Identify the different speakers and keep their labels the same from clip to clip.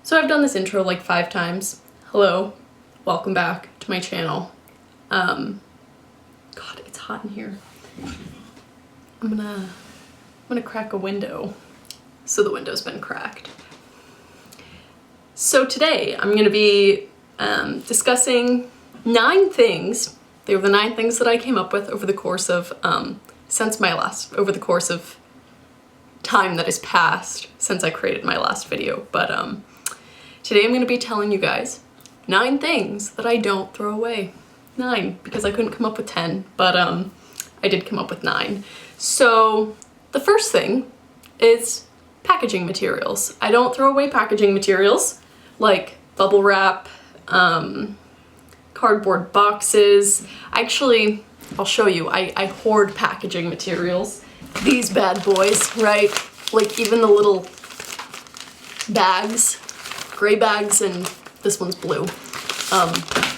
Speaker 1: So I've done this intro like 5 times. Hello, welcome back to my channel. God, it's hot in here. I'm gonna crack a window. So the window's been cracked. So today I'm gonna be discussing 9 things. They were the 9 things that I came up with over the course of over the course of time that has passed since I created my last video. But today I'm going to be telling you guys 9 things that I don't throw away. 9, because I couldn't come up with 10, but I did come up with 9. So the first thing is packaging materials. I don't throw away packaging materials like bubble wrap, cardboard boxes. Actually, I'll show you. I hoard packaging materials. These bad boys, right? Like even the little bags, gray bags, and this one's blue.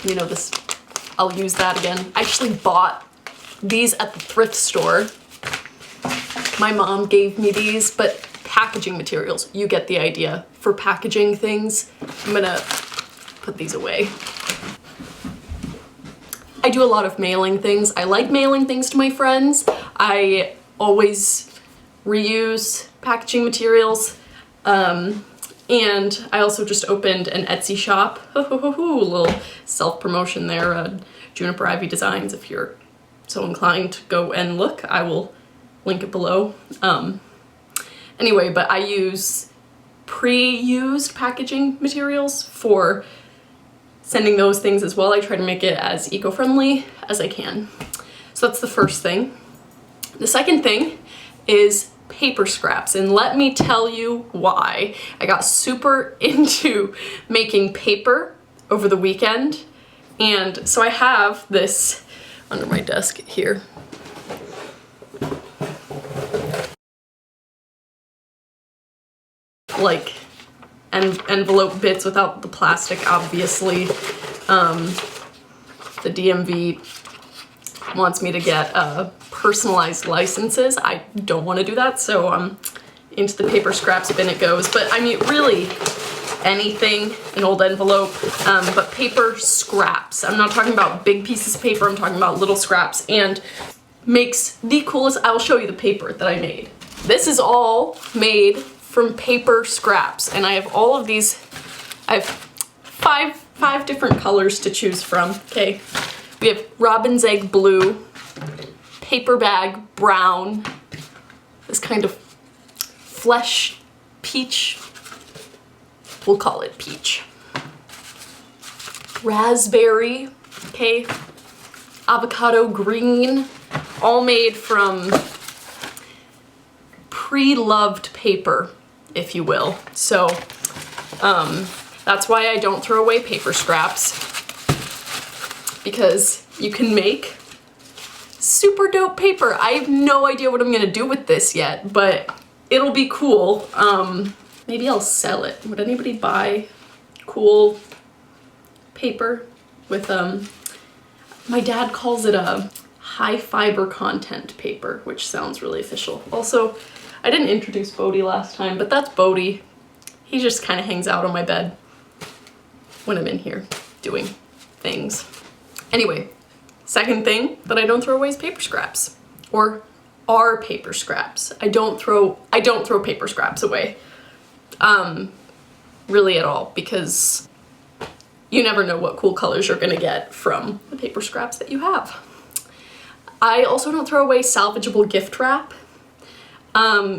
Speaker 1: You know, this, I'll use that again. I actually bought these at the thrift store. My mom gave me these, but packaging materials, you get the idea. For packaging things, I'm gonna put these away. I do a lot of mailing things. I like mailing things to my friends. I always reuse packaging materials. And I also just opened an Etsy shop. Little self-promotion there, Juniper Ivy Designs. If you're so inclined to go and look, I will link it below. Anyway, but I use pre-used packaging materials for sending those things as well. I try to make it as eco-friendly as I can. So that's the first thing. The second thing is paper scraps, and let me tell you why. I got super into making paper over the weekend, and so I have this under my desk here. Like envelope bits without the plastic, obviously. The DMV wants me to get personalized licenses. I don't want to do that, so into the paper scraps bin it goes. But I mean, really anything, an old envelope, but paper scraps. I'm not talking about big pieces of paper, I'm talking about little scraps, and makes the coolest. I'll show you the paper that I made. This is all made from paper scraps, and I have all of these. I have five different colors to choose from. Okay, we have robin's egg blue, paper bag brown, this kind of flesh peach, we'll call it peach, raspberry, okay, avocado green, all made from pre-loved paper, if you will. So that's why I don't throw away paper scraps, because you can make super dope paper. I have no idea what I'm gonna do with this yet, but it'll be cool. Maybe I'll sell it. Would anybody buy cool paper with my dad calls it a high fiber content paper, which sounds really official. Also, I didn't introduce Bodhi last time, but that's Bodhi. He just kind of hangs out on my bed when I'm in here doing things. Anyway, second thing that I don't throw away is paper scraps, or are paper scraps. I don't throw paper scraps away, really at all, because you never know what cool colors you're gonna get from the paper scraps that you have. I also don't throw away salvageable gift wrap.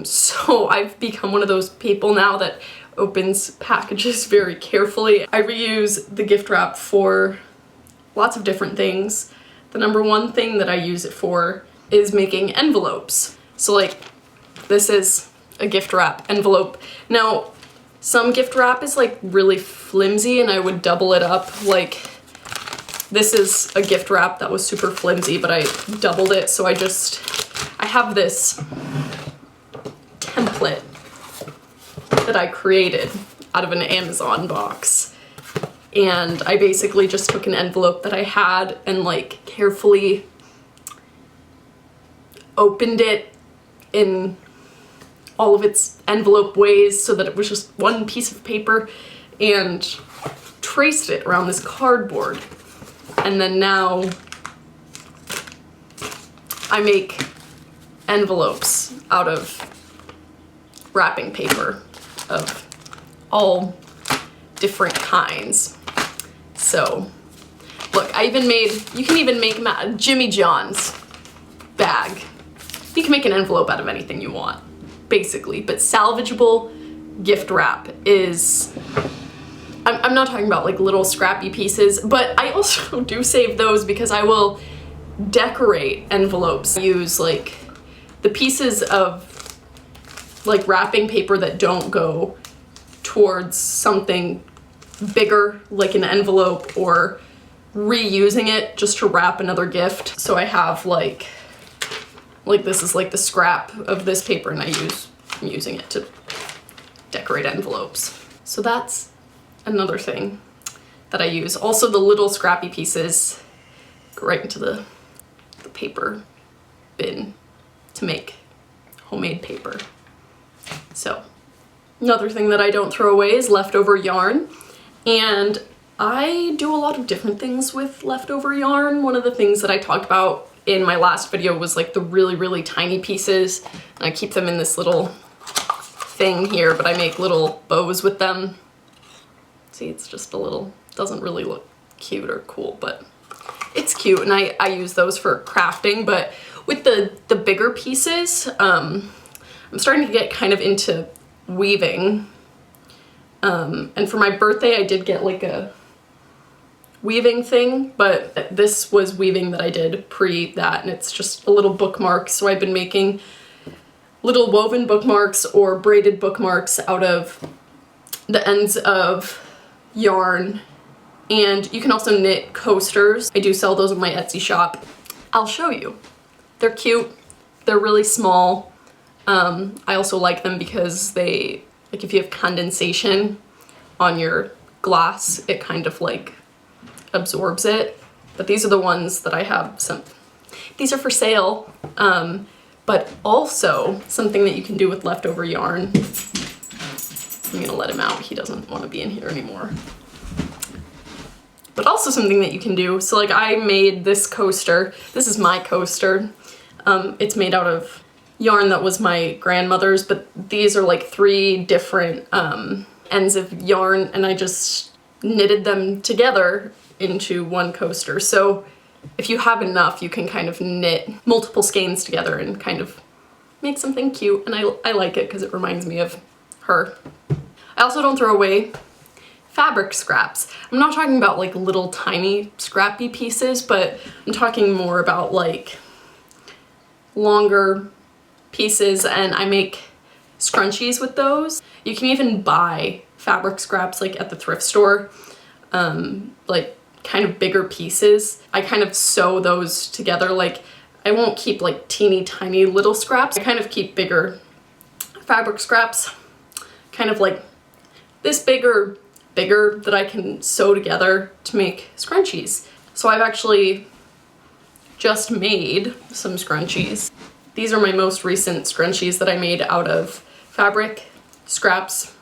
Speaker 1: So I've become one of those people now that opens packages very carefully. I reuse the gift wrap for lots of different things. The number one thing that I use it for is making envelopes. So like, this is a gift wrap envelope. Now, some gift wrap is like really flimsy and I would double it up. Like, this is a gift wrap that was super flimsy, but I doubled it. So I have this template that I created out of an Amazon box. And I basically just took an envelope that I had and like carefully opened it in all of its envelope ways so that it was just one piece of paper and traced it around this cardboard. And then now I make envelopes out of wrapping paper of all different kinds. So look, I even made, you can even make Jimmy John's bag. You can make an envelope out of anything you want, basically, but salvageable gift wrap is, I'm not talking about like little scrappy pieces, but I also do save those because I will decorate envelopes. I use like the pieces of like wrapping paper that don't go towards something bigger, like an envelope, or reusing it just to wrap another gift. So I have like this is like the scrap of this paper, and I'm using it to decorate envelopes. So that's another thing that I use. Also, the little scrappy pieces go right into the paper bin to make homemade paper. So another thing that I don't throw away is leftover yarn, and I do a lot of different things with leftover yarn. One of the things that I talked about in my last video was like the really tiny pieces, and I keep them in this little thing here, but I make little bows with them. See, it's just a little, doesn't really look cute or cool, but it's cute, and I use those for crafting. But with the bigger pieces, I'm starting to get kind of into weaving. And for my birthday, I did get like a weaving thing, but this was weaving that I did pre that, and it's just a little bookmark. So I've been making little woven bookmarks or braided bookmarks out of the ends of yarn. And you can also knit coasters. I do sell those in my Etsy shop. I'll show you. They're cute. They're really small. I also like them because they, like if you have condensation on your glass, it kind of like absorbs it. But these are the ones that I have some, these are for sale. But also something that you can do with leftover yarn. I'm gonna let him out. He doesn't want to be in here anymore. But also something that you can do. So like I made this coaster. This is my coaster. It's made out of yarn that was my grandmother's, but these are like 3 different ends of yarn, and I just knitted them together into one coaster. So if you have enough, you can kind of knit multiple skeins together and kind of make something cute, and I like it because it reminds me of her. I also don't throw away fabric scraps. I'm not talking about like little tiny scrappy pieces, but I'm talking more about like longer pieces, and I make scrunchies with those. You can even buy fabric scraps like at the thrift store, like kind of bigger pieces. I kind of sew those together. Like I won't keep like teeny tiny little scraps. I kind of keep bigger fabric scraps, kind of like this bigger that I can sew together to make scrunchies. So I've actually just made some scrunchies. These are my most recent scrunchies that I made out of fabric scraps,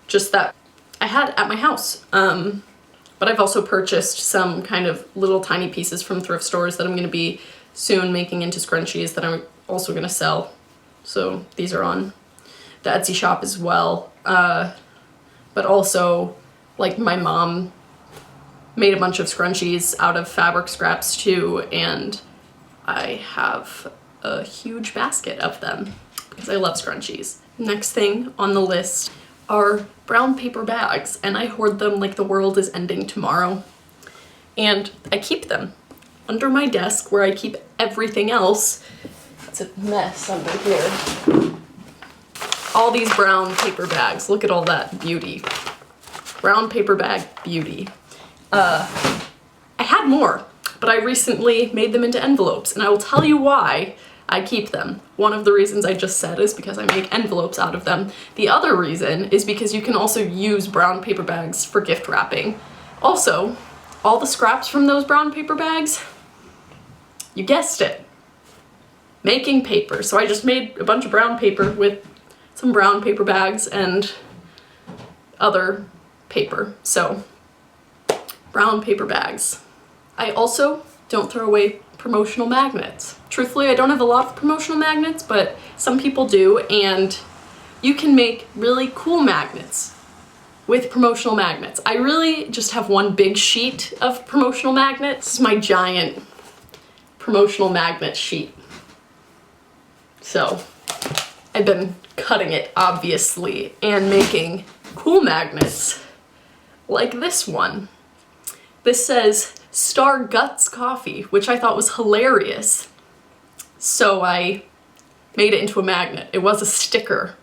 Speaker 1: just that I had at my house. But I've also purchased some kind of little tiny pieces from thrift stores that I'm gonna be soon making into scrunchies that I'm also gonna sell. So these are on the Etsy shop as well. But also, like my mom made a bunch of scrunchies out of fabric scraps too, and I have a huge basket of them because I love scrunchies. Next thing on the list are brown paper bags, and I hoard them like the world is ending tomorrow. And I keep them under my desk where I keep everything else. It's a mess under here. All these brown paper bags. Look at all that beauty. Brown paper bag beauty. I had more, but I recently made them into envelopes, and I will tell you why I keep them. One of the reasons I just said is because I make envelopes out of them. The other reason is because you can also use brown paper bags for gift wrapping. Also, all the scraps from those brown paper bags, you guessed it, making paper. So I just made a bunch of brown paper with some brown paper bags and other paper. So brown paper bags. I also don't throw away promotional magnets. Truthfully, I don't have a lot of promotional magnets, but some people do, and you can make really cool magnets with promotional magnets. I really just have one big sheet of promotional magnets. This is my giant promotional magnet sheet. So I've been cutting it, obviously, and making cool magnets like this one. This says Star Guts Coffee, which I thought was hilarious. So I made it into a magnet. It was a sticker,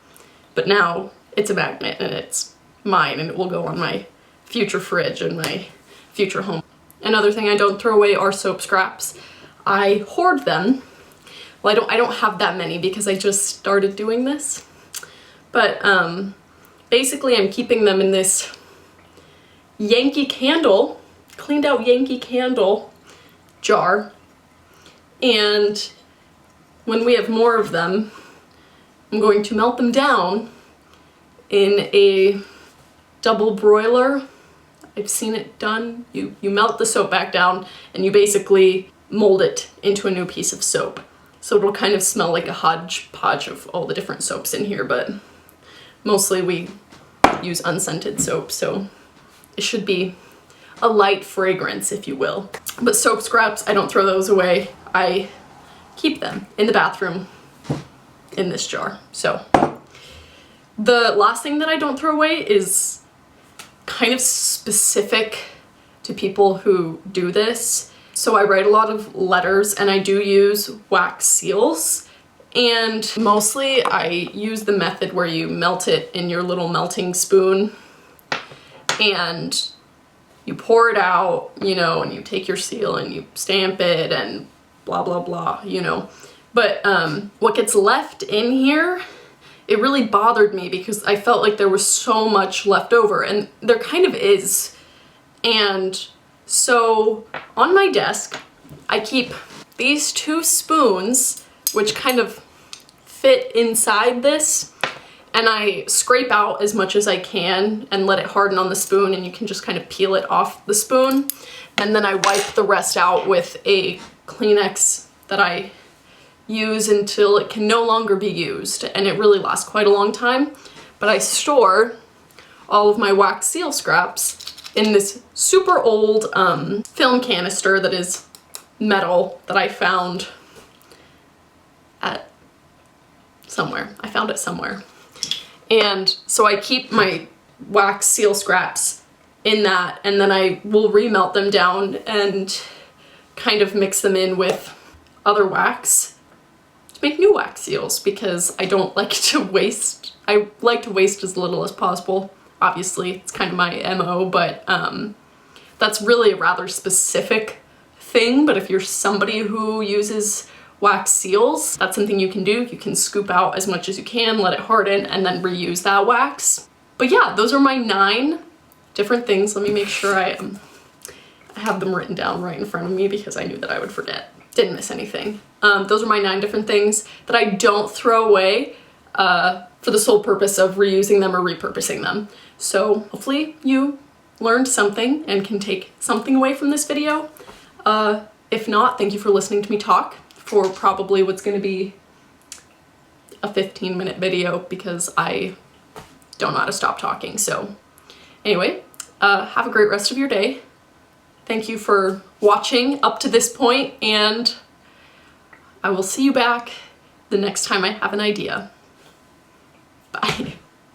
Speaker 1: but now it's a magnet and it's mine, and it will go on my future fridge and my future home. Another thing I don't throw away are soap scraps. I hoard them. Well, I don't have that many because I just started doing this. But basically I'm keeping them in this Yankee Candle, cleaned out Yankee Candle jar. And when we have more of them, I'm going to melt them down in a double broiler. I've seen it done. You melt the soap back down and you basically mold it into a new piece of soap. So it'll kind of smell like a hodgepodge of all the different soaps in here, but mostly we use unscented soap, so it should be a light fragrance, if you will. But soap scraps, I don't throw those away. I keep them in the bathroom in this jar. So the last thing that I don't throw away is kind of specific to people who do this. So I write a lot of letters and I do use wax seals, and mostly I use the method where you melt it in your little melting spoon and you pour it out, you know, and you take your seal and you stamp it and blah, blah, blah, you know. But what gets left in here, it really bothered me because I felt like there was so much left over, and there kind of is. And so on my desk, I keep these 2 spoons, which kind of fit inside this, and I scrape out as much as I can and let it harden on the spoon, and you can just kind of peel it off the spoon. And then I wipe the rest out with a Kleenex that I use until it can no longer be used, and it really lasts quite a long time. But I store all of my wax seal scraps in this super old film canister that is metal that I found at somewhere. I found it somewhere. And so I keep my wax seal scraps in that, and then I will remelt them down and kind of mix them in with other wax to make new wax seals, because I don't like to waste. I like to waste as little as possible. Obviously, it's kind of my MO, but that's really a rather specific thing. But if you're somebody who uses wax seals, that's something you can do. You can scoop out as much as you can, let it harden, and then reuse that wax. But yeah, those are my 9 different things. Let me make sure I have them written down right in front of me because I knew that I would forget. Didn't miss anything. Those are my 9 different things that I don't throw away for the sole purpose of reusing them or repurposing them. So hopefully you learned something and can take something away from this video. If not, thank you for listening to me talk for probably what's going to be a 15-minute video, because I don't know how to stop talking. So anyway, have a great rest of your day. Thank you for watching up to this point, and I will see you back the next time I have an idea. Bye.